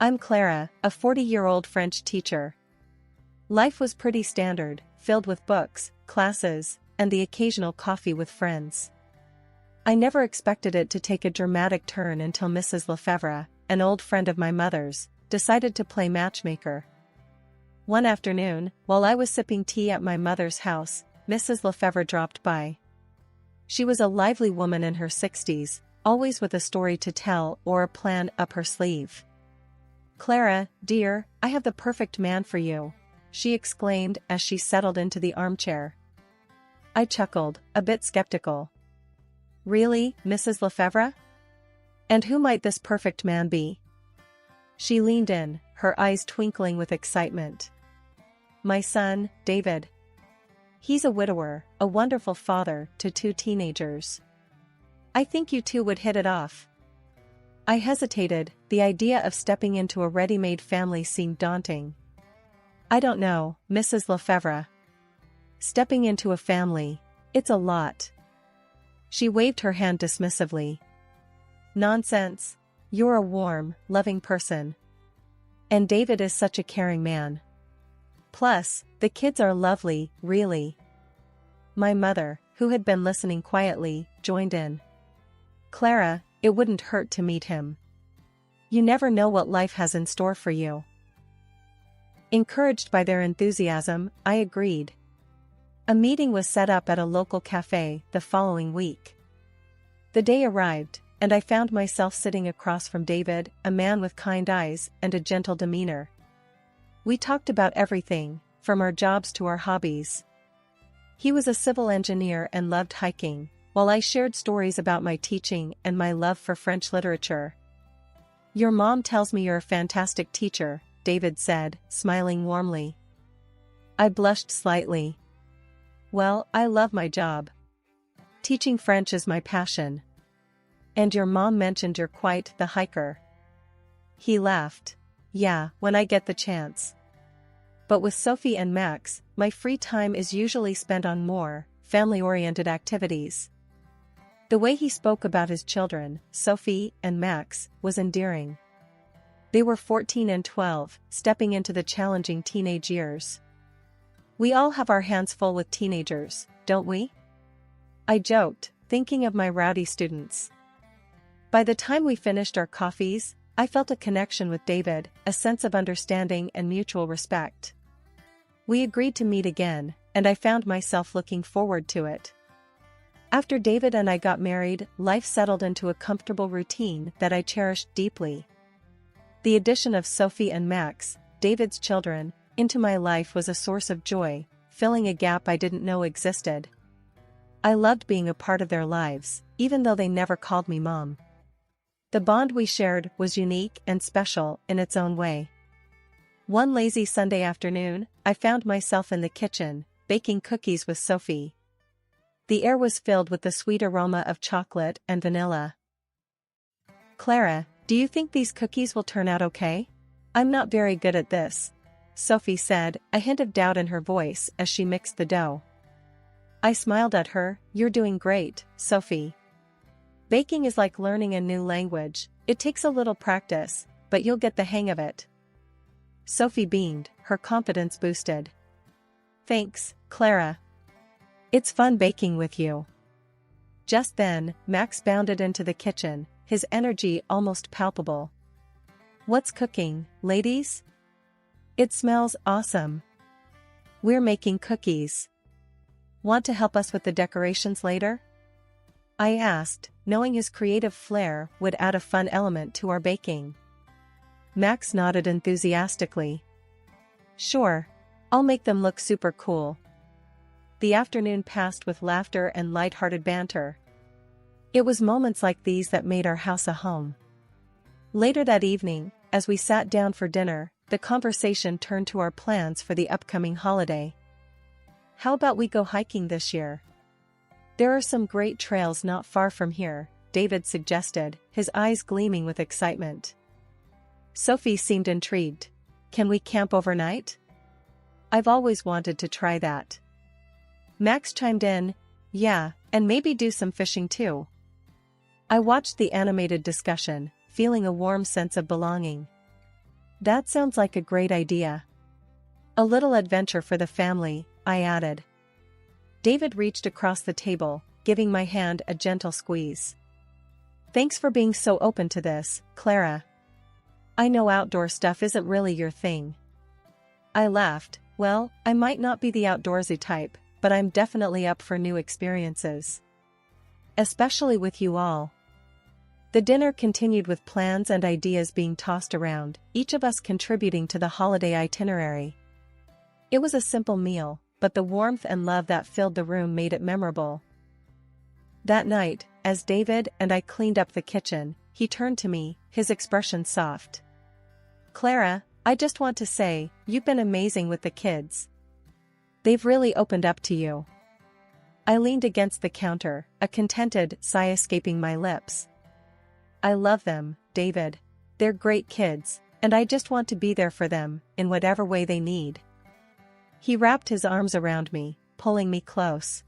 I'm Clara, a 40-year-old French teacher. Life was pretty standard, filled with books, classes, and the occasional coffee with friends. I never expected it to take a dramatic turn until Mrs. Lefevre, an old friend of my mother's, decided to play matchmaker. One afternoon, while I was sipping tea at my mother's house, Mrs. Lefevre dropped by. She was a lively woman in her 60s, always with a story to tell or a plan up her sleeve. "Clara, dear, I have the perfect man for you," she exclaimed as she settled into the armchair. I chuckled, a bit skeptical. "Really, Mrs. Lefevre? And who might this perfect man be?" She leaned in, her eyes twinkling with excitement. "My son, David. He's a widower, a wonderful father to 2 teenagers. I think you two would hit it off." I hesitated, the idea of stepping into a ready-made family seemed daunting. "I don't know, Mrs. Lefevre. Stepping into a family, it's a lot." She waved her hand dismissively. "Nonsense. You're a warm, loving person. And David is such a caring man. Plus, the kids are lovely, really." My mother, who had been listening quietly, joined in. "Clara, it wouldn't hurt to meet him. You never know what life has in store for you." Encouraged by their enthusiasm, I agreed. A meeting was set up at a local cafe the following week. The day arrived, and I found myself sitting across from David, a man with kind eyes and a gentle demeanor. We talked about everything, from our jobs to our hobbies. He was a civil engineer and loved hiking, while I shared stories about my teaching and my love for French literature. "Your mom tells me you're a fantastic teacher," David said, smiling warmly. I blushed slightly. "Well, I love my job. Teaching French is my passion." "And your mom mentioned you're quite the hiker." He laughed. "Yeah, when I get the chance. But with Sophie and Max, my free time is usually spent on more family-oriented activities." The way he spoke about his children, Sophie and Max, was endearing. They were 14 and 12, stepping into the challenging teenage years. "We all have our hands full with teenagers, don't we?" I joked, thinking of my rowdy students. By the time we finished our coffees, I felt a connection with David, a sense of understanding and mutual respect. We agreed to meet again, and I found myself looking forward to it. After David and I got married, life settled into a comfortable routine that I cherished deeply. The addition of Sophie and Max, David's children, into my life was a source of joy, filling a gap I didn't know existed. I loved being a part of their lives, even though they never called me mom. The bond we shared was unique and special in its own way. One lazy Sunday afternoon, I found myself in the kitchen, baking cookies with Sophie. The air was filled with the sweet aroma of chocolate and vanilla. "Clara, do you think these cookies will turn out okay?" "I'm not very good at this," Sophie said, a hint of doubt in her voice as she mixed the dough. I smiled at her. "You're doing great, Sophie. Baking is like learning a new language, it takes a little practice, but you'll get the hang of it." Sophie beamed, her confidence boosted. "Thanks, Clara. It's fun baking with you." Just then, Max bounded into the kitchen, his energy almost palpable. "What's cooking, ladies? It smells awesome." "We're making cookies. Want to help us with the decorations later?" I asked, knowing his creative flair would add a fun element to our baking. Max nodded enthusiastically. "Sure. I'll make them look super cool." The afternoon passed with laughter and light-hearted banter. It was moments like these that made our house a home. Later that evening, as we sat down for dinner, the conversation turned to our plans for the upcoming holiday. "How about we go hiking this year? There are some great trails not far from here," David suggested, his eyes gleaming with excitement. Sophie seemed intrigued. "Can we camp overnight? I've always wanted to try that." Max chimed in, "Yeah, and maybe do some fishing too." I watched the animated discussion, feeling a warm sense of belonging. That sounds like a great idea. A little adventure for the family, I added. David reached across the table, giving my hand a gentle squeeze. Thanks for being so open to this, Clara. I know outdoor stuff isn't really your thing. I laughed. Well, I might not be the outdoorsy type, but I'm definitely up for new experiences. Especially with you all. The dinner continued with plans and ideas being tossed around, each of us contributing to the holiday itinerary. It was a simple meal, but the warmth and love that filled the room made it memorable. That night, as David and I cleaned up the kitchen, he turned to me, his expression soft. Clara, I just want to say, you've been amazing with the kids. They've really opened up to you. I leaned against the counter, a contented sigh escaping my lips. I love them, David. They're great kids, and I just want to be there for them, in whatever way they need. He wrapped his arms around me, pulling me close.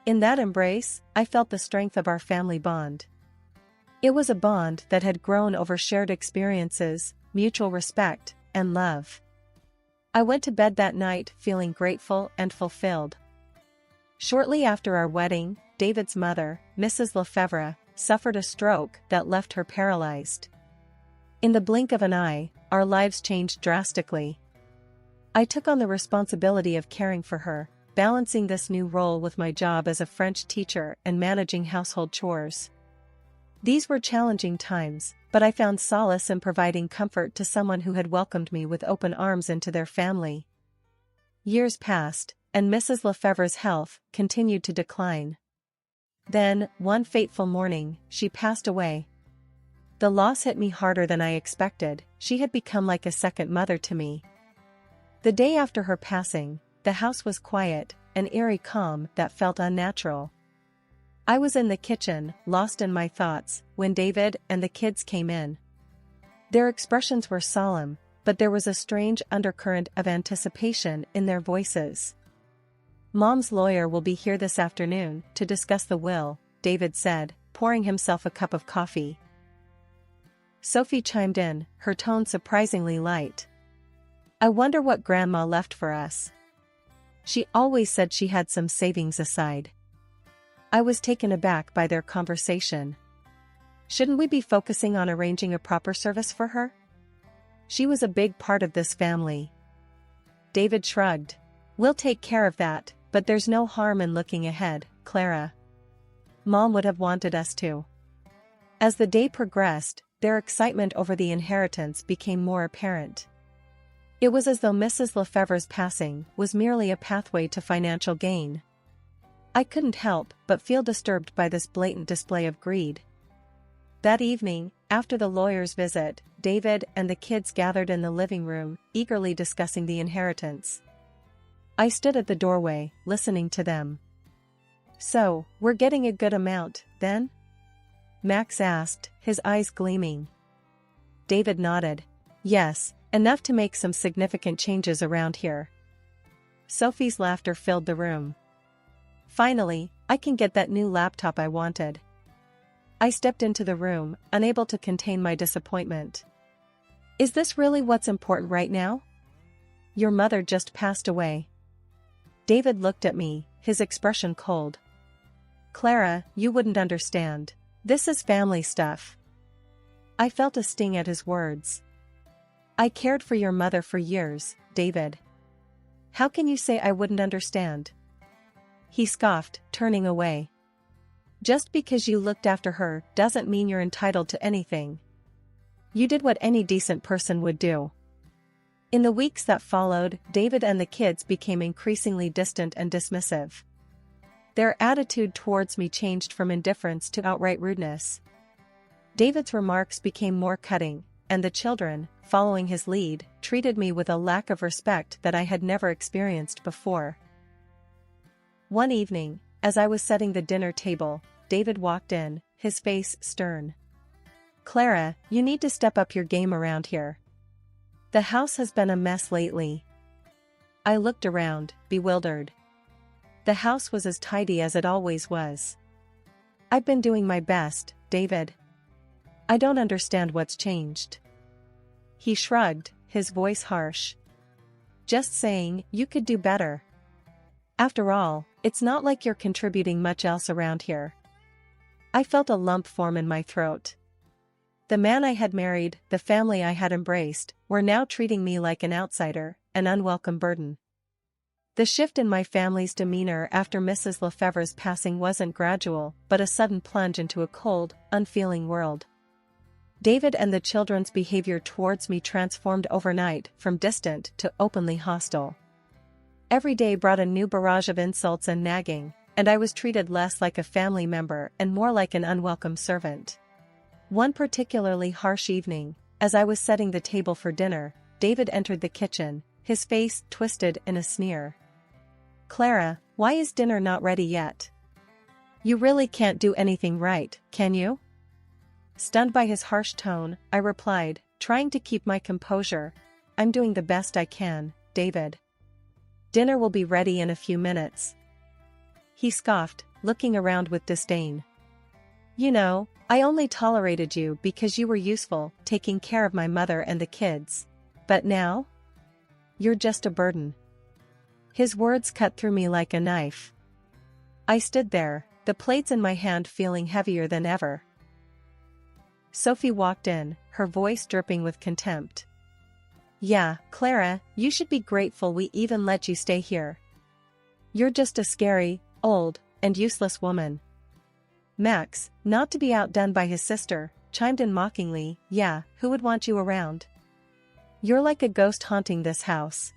In that embrace, I felt the strength of our family bond. It was a bond that had grown over shared experiences, mutual respect, and love. I went to bed that night feeling grateful and fulfilled. Shortly after our wedding, David's mother, Mrs. Lefevre, suffered a stroke that left her paralyzed. In the blink of an eye, our lives changed drastically. I took on the responsibility of caring for her, balancing this new role with my job as a French teacher and managing household chores. These were challenging times, but I found solace in providing comfort to someone who had welcomed me with open arms into their family. Years passed, and Mrs. Lefevre's health continued to decline. Then, one fateful morning, she passed away. The loss hit me harder than I expected. She had become like a second mother to me. The day after her passing, the house was quiet, an eerie calm that felt unnatural. I was in the kitchen, lost in my thoughts, when David and the kids came in. Their expressions were solemn, but there was a strange undercurrent of anticipation in their voices. Mom's lawyer will be here this afternoon to discuss the will, David said, pouring himself a cup of coffee. Sophie chimed in, her tone surprisingly light. I wonder what Grandma left for us. She always said she had some savings aside. I was taken aback by their conversation. Shouldn't we be focusing on arranging a proper service for her? She was a big part of this family. David shrugged. We'll take care of that, but there's no harm in looking ahead, Clara. Mom would have wanted us to. As the day progressed, their excitement over the inheritance became more apparent. It was as though Mrs. Lefevre's passing was merely a pathway to financial gain. I couldn't help but feel disturbed by this blatant display of greed. That evening, after the lawyer's visit, David and the kids gathered in the living room, eagerly discussing the inheritance. I stood at the doorway, listening to them. So, we're getting a good amount, then? Max asked, his eyes gleaming. David nodded. Yes, enough to make some significant changes around here. Sophie's laughter filled the room. Finally, I can get that new laptop I wanted. I stepped into the room, unable to contain my disappointment. Is this really what's important right now? Your mother just passed away. David looked at me, his expression cold. Clara, you wouldn't understand. This is family stuff. I felt a sting at his words. I cared for your mother for years, David. How can you say I wouldn't understand? He scoffed, turning away. Just because you looked after her doesn't mean you're entitled to anything. You did what any decent person would do. In the weeks that followed, David and the kids became increasingly distant and dismissive. Their attitude towards me changed from indifference to outright rudeness. David's remarks became more cutting, and the children, following his lead, treated me with a lack of respect that I had never experienced before. One evening, as I was setting the dinner table, David walked in, his face stern. Clara, you need to step up your game around here. The house has been a mess lately. I looked around, bewildered. The house was as tidy as it always was. I've been doing my best, David. I don't understand what's changed. He shrugged, his voice harsh. Just saying, you could do better. After all, it's not like you're contributing much else around here. I felt a lump form in my throat. The man I had married, the family I had embraced, were now treating me like an outsider, an unwelcome burden. The shift in my family's demeanor after Mrs. Lefevre's passing wasn't gradual, but a sudden plunge into a cold, unfeeling world. David and the children's behavior towards me transformed overnight from distant to openly hostile. Every day brought a new barrage of insults and nagging, and I was treated less like a family member and more like an unwelcome servant. One particularly harsh evening, as I was setting the table for dinner, David entered the kitchen, his face twisted in a sneer. "Clara, why is dinner not ready yet? You really can't do anything right, can you?" Stunned by his harsh tone, I replied, trying to keep my composure, "I'm doing the best I can, David. Dinner will be ready in a few minutes." He scoffed, looking around with disdain. "You know, I only tolerated you because you were useful, taking care of my mother and the kids. But now? You're just a burden." His words cut through me like a knife. I stood there, the plates in my hand feeling heavier than ever. Sophie walked in, her voice dripping with contempt. "Yeah, Clara, you should be grateful we even let you stay here. You're just a scary, old, and useless woman." Max, not to be outdone by his sister, chimed in mockingly, "Yeah, who would want you around? You're like a ghost haunting this house."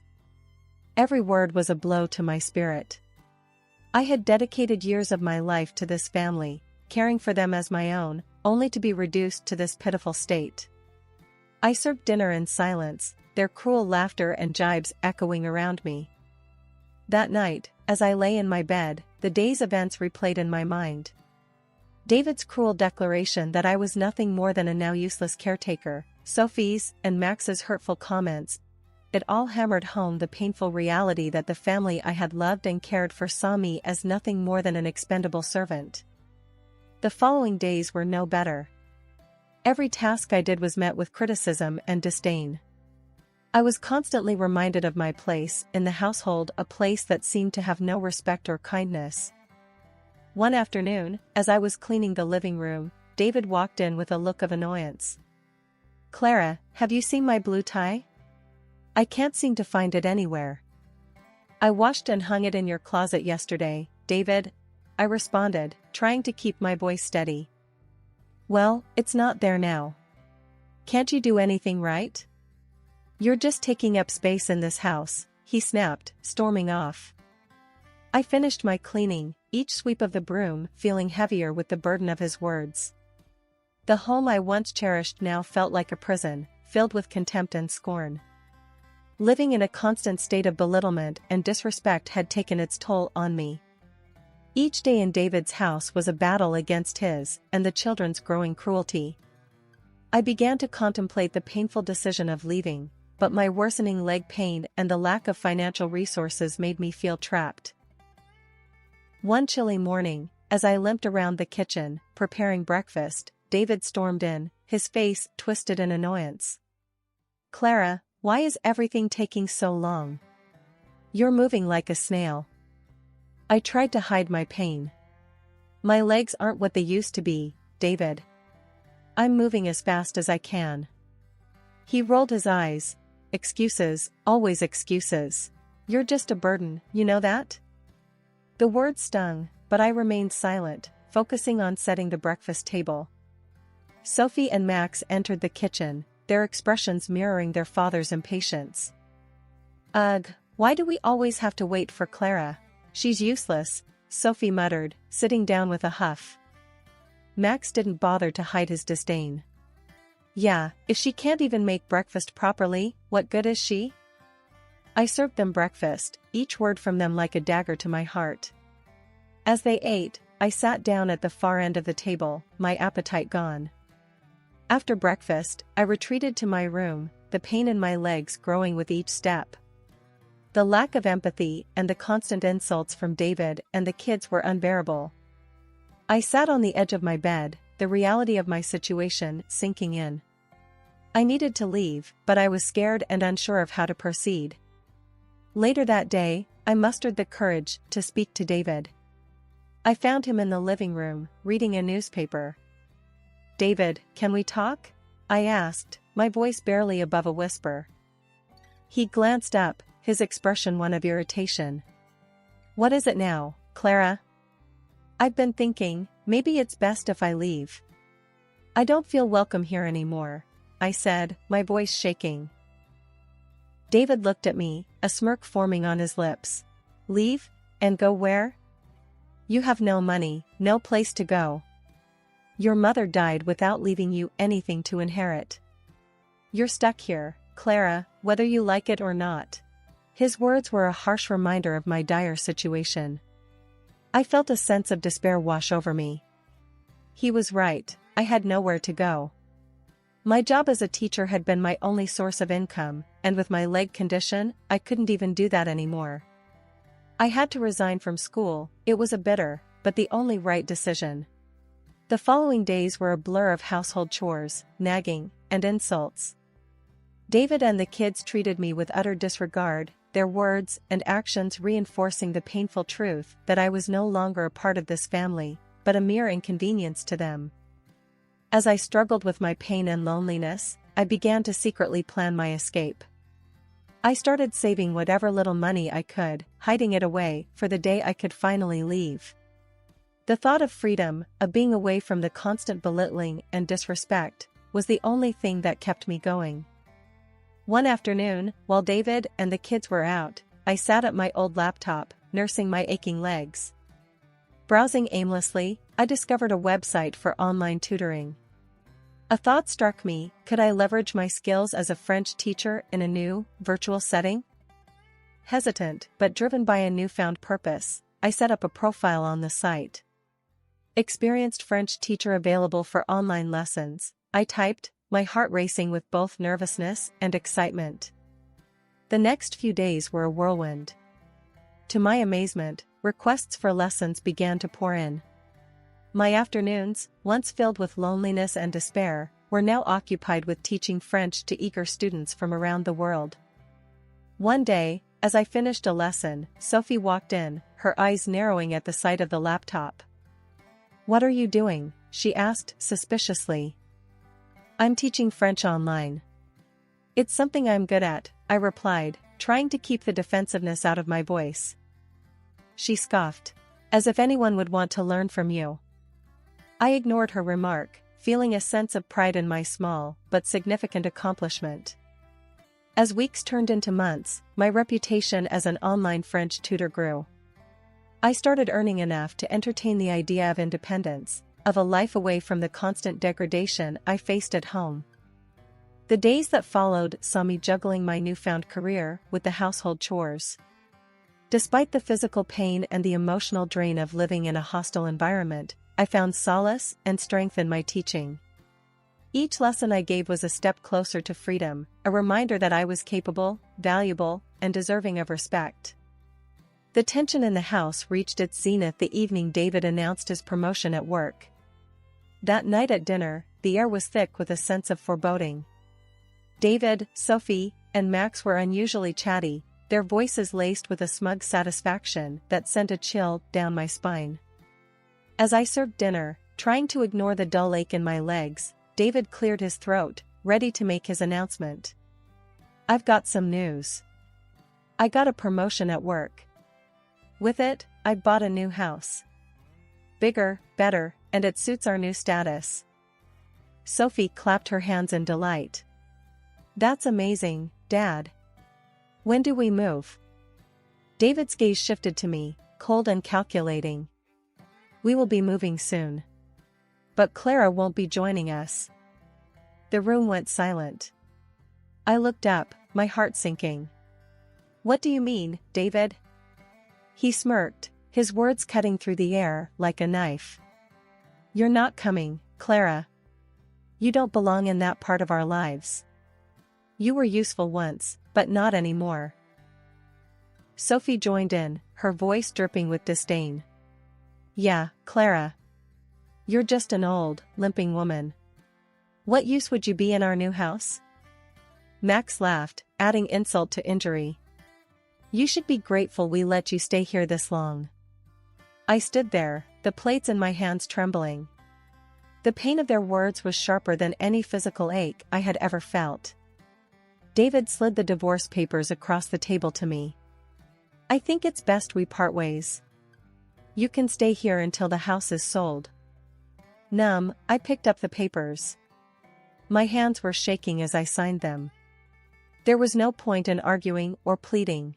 Every word was a blow to my spirit. I had dedicated years of my life to this family, caring for them as my own, only to be reduced to this pitiful state. I served dinner in silence, their cruel laughter and jibes echoing around me. That night, as I lay in my bed, the day's events replayed in my mind. David's cruel declaration that I was nothing more than a now useless caretaker, Sophie's and Max's hurtful comments, it all hammered home the painful reality that the family I had loved and cared for saw me as nothing more than an expendable servant. The following days were no better. Every task I did was met with criticism and disdain. I was constantly reminded of my place in the household, a place that seemed to have no respect or kindness. One afternoon, as I was cleaning the living room, David walked in with a look of annoyance. "Clara, have you seen my blue tie? I can't seem to find it anywhere." "I washed and hung it in your closet yesterday, David," I responded, trying to keep my voice steady. "Well, it's not there now. Can't you do anything right? You're just taking up space in this house," he snapped, storming off. I finished my cleaning, each sweep of the broom feeling heavier with the burden of his words. The home I once cherished now felt like a prison, filled with contempt and scorn. Living in a constant state of belittlement and disrespect had taken its toll on me. Each day in David's house was a battle against his and the children's growing cruelty. I began to contemplate the painful decision of leaving, but my worsening leg pain and the lack of financial resources made me feel trapped. One chilly morning, as I limped around the kitchen, preparing breakfast, David stormed in, his face twisted in annoyance. "Clara, why is everything taking so long? You're moving like a snail." I tried to hide my pain. "My legs aren't what they used to be, David. I'm moving as fast as I can." He rolled his eyes. "Excuses, always excuses. You're just a burden, you know that?" The words stung, but I remained silent, focusing on setting the breakfast table. Sophie and Max entered the kitchen, their expressions mirroring their father's impatience. "Ugh, why do we always have to wait for Clara? She's useless," Sophie muttered, sitting down with a huff. Max didn't bother to hide his disdain. "Yeah, if she can't even make breakfast properly, what good is she?" I served them breakfast, each word from them like a dagger to my heart. As they ate, I sat down at the far end of the table, my appetite gone. After breakfast, I retreated to my room, the pain in my legs growing with each step. The lack of empathy and the constant insults from David and the kids were unbearable. I sat on the edge of my bed, the reality of my situation sinking in. I needed to leave, but I was scared and unsure of how to proceed. Later that day, I mustered the courage to speak to David. I found him in the living room, reading a newspaper. "David, can we talk?" I asked, my voice barely above a whisper. He glanced up, his expression one of irritation. "What is it now, Clara?" "I've been thinking, maybe it's best if I leave. I don't feel welcome here anymore," I said, my voice shaking. David looked at me, a smirk forming on his lips. "Leave? And go where? You have no money, no place to go. Your mother died without leaving you anything to inherit. You're stuck here, Clara, whether you like it or not." His words were a harsh reminder of my dire situation. I felt a sense of despair wash over me. He was right, I had nowhere to go. My job as a teacher had been my only source of income, and with my leg condition, I couldn't even do that anymore. I had to resign from school. It was a bitter, but the only right decision. The following days were a blur of household chores, nagging, and insults. David and the kids treated me with utter disregard, their words and actions reinforcing the painful truth that I was no longer a part of this family, but a mere inconvenience to them. As I struggled with my pain and loneliness, I began to secretly plan my escape. I started saving whatever little money I could, hiding it away for the day I could finally leave. The thought of freedom, of being away from the constant belittling and disrespect, was the only thing that kept me going. One afternoon, while David and the kids were out, I sat at my old laptop, nursing my aching legs. Browsing aimlessly, I discovered a website for online tutoring. A thought struck me: could I leverage my skills as a French teacher in a new, virtual setting? Hesitant, but driven by a newfound purpose, I set up a profile on the site. "Experienced French teacher available for online lessons," I typed, my heart racing with both nervousness and excitement. The next few days were a whirlwind. To my amazement, requests for lessons began to pour in. My afternoons, once filled with loneliness and despair, were now occupied with teaching French to eager students from around the world. One day, as I finished a lesson, Sophie walked in, her eyes narrowing at the sight of the laptop. "What are you doing?" she asked suspiciously. "I'm teaching French online." "It's something I'm good at," I replied, trying to keep the defensiveness out of my voice. She scoffed. "As if anyone would want to learn from you." I ignored her remark, feeling a sense of pride in my small but significant accomplishment. As weeks turned into months, my reputation as an online French tutor grew. I started earning enough to entertain the idea of independence, of a life away from the constant degradation I faced at home. The days that followed saw me juggling my newfound career with the household chores. Despite the physical pain and the emotional drain of living in a hostile environment, I found solace and strength in my teaching. Each lesson I gave was a step closer to freedom, a reminder that I was capable, valuable, and deserving of respect. The tension in the house reached its zenith the evening David announced his promotion at work. That night at dinner, the air was thick with a sense of foreboding. David, Sophie, and Max were unusually chatty, their voices laced with a smug satisfaction that sent a chill down my spine. As I served dinner, trying to ignore the dull ache in my legs, David cleared his throat, ready to make his announcement. "I've got some news. I got a promotion at work. With it, I bought a new house. Bigger, better, and it suits our new status." Sophie clapped her hands in delight. "That's amazing, Dad. When do we move?" David's gaze shifted to me, cold and calculating. "We will be moving soon. But Clara won't be joining us." The room went silent. I looked up, my heart sinking. "What do you mean, David?" He smirked, his words cutting through the air like a knife. "You're not coming, Clara. You don't belong in that part of our lives. You were useful once, but not anymore." Sophie joined in, her voice dripping with disdain. "Yeah, Clara. You're just an old, limping woman. What use would you be in our new house?" Max laughed, adding insult to injury. You should be grateful we let you stay here this long. I stood there, the plates in my hands trembling. The pain of their words was sharper than any physical ache I had ever felt. David slid the divorce papers across the table to me. I think it's best we part ways. You can stay here until the house is sold. Numb, I picked up the papers. My hands were shaking as I signed them. There was no point in arguing or pleading.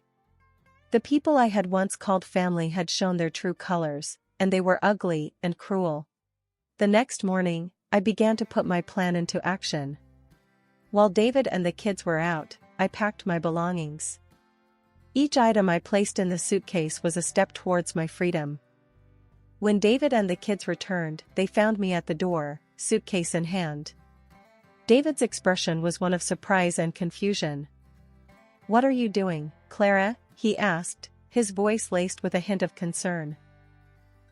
The people I had once called family had shown their true colors, and they were ugly and cruel. The next morning, I began to put my plan into action. While David and the kids were out, I packed my belongings. Each item I placed in the suitcase was a step towards my freedom. When David and the kids returned, they found me at the door, suitcase in hand. David's expression was one of surprise and confusion. "What are you doing, Clara?" he asked, his voice laced with a hint of concern.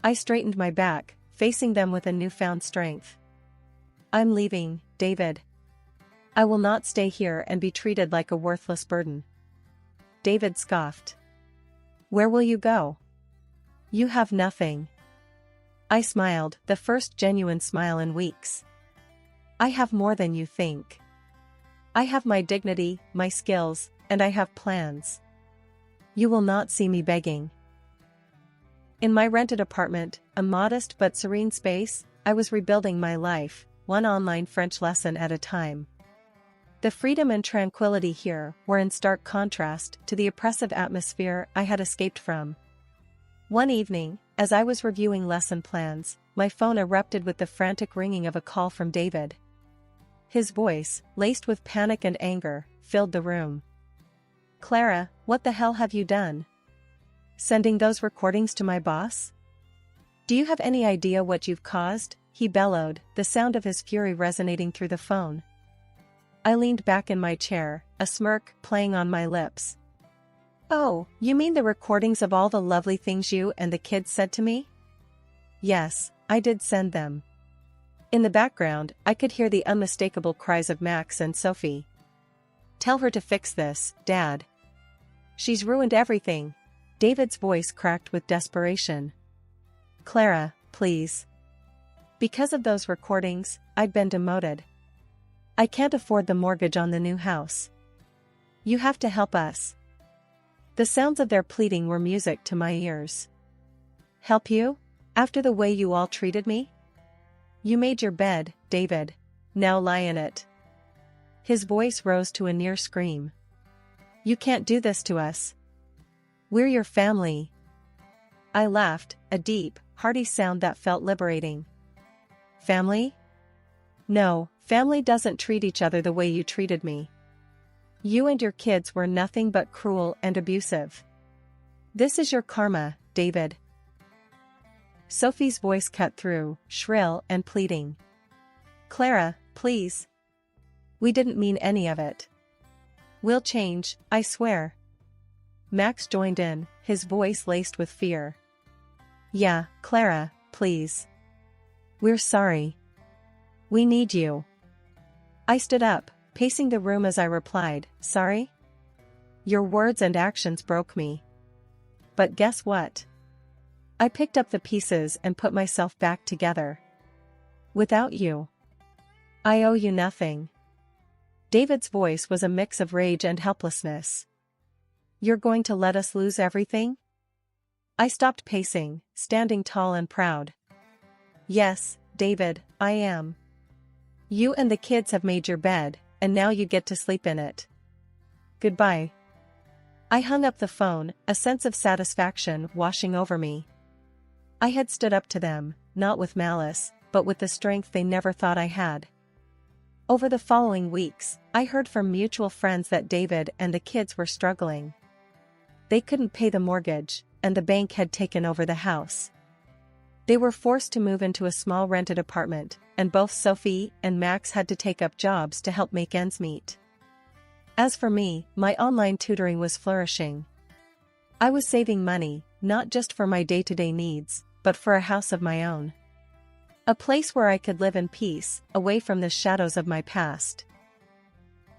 I straightened my back, facing them with a newfound strength. "I'm leaving, David. I will not stay here and be treated like a worthless burden." David scoffed. "Where will you go? You have nothing." I smiled, the first genuine smile in weeks. "I have more than you think. I have my dignity, my skills, and I have plans. You will not see me begging." In my rented apartment, a modest but serene space, I was rebuilding my life, one online French lesson at a time. The freedom and tranquility here were in stark contrast to the oppressive atmosphere I had escaped from. One evening, as I was reviewing lesson plans, my phone erupted with the frantic ringing of a call from David. His voice, laced with panic and anger, filled the room. "Clara, what the hell have you done? Sending those recordings to my boss? Do you have any idea what you've caused?" he bellowed, the sound of his fury resonating through the phone. I leaned back in my chair, a smirk playing on my lips. "Oh, you mean the recordings of all the lovely things you and the kids said to me?" Yes, I did send them. In the background, I could hear the unmistakable cries of Max and Sophie. "Tell her to fix this, Dad. She's ruined everything." David's voice cracked with desperation. "Clara, please. Because of those recordings, I'd been demoted. I can't afford the mortgage on the new house. You have to help us." The sounds of their pleading were music to my ears. "Help you? After the way you all treated me? You made your bed, David. Now lie in it." His voice rose to a near scream. "You can't do this to us. We're your family." I laughed, a deep, hearty sound that felt liberating. "Family? No, family doesn't treat each other the way you treated me. You and your kids were nothing but cruel and abusive. This is your karma, David." Sophie's voice cut through, shrill and pleading. "Clara, please. We didn't mean any of it. We'll change, I swear." Max joined in, his voice laced with fear. "Yeah, Clara, please. We're sorry. We need you." I stood up, pacing the room as I replied, "Sorry? Your words and actions broke me. But guess what? I picked up the pieces and put myself back together. Without you, I owe you nothing." David's voice was a mix of rage and helplessness. "You're going to let us lose everything?" I stopped pacing, standing tall and proud. "Yes, David, I am. You and the kids have made your bed, and now you get to sleep in it. Goodbye." I hung up the phone, a sense of satisfaction washing over me. I had stood up to them, not with malice, but with the strength they never thought I had. Over the following weeks, I heard from mutual friends that David and the kids were struggling. They couldn't pay the mortgage, and the bank had taken over the house. They were forced to move into a small rented apartment, and both Sophie and Max had to take up jobs to help make ends meet. As for me, my online tutoring was flourishing. I was saving money, not just for my day-to-day needs, but for a house of my own. A place where I could live in peace, away from the shadows of my past.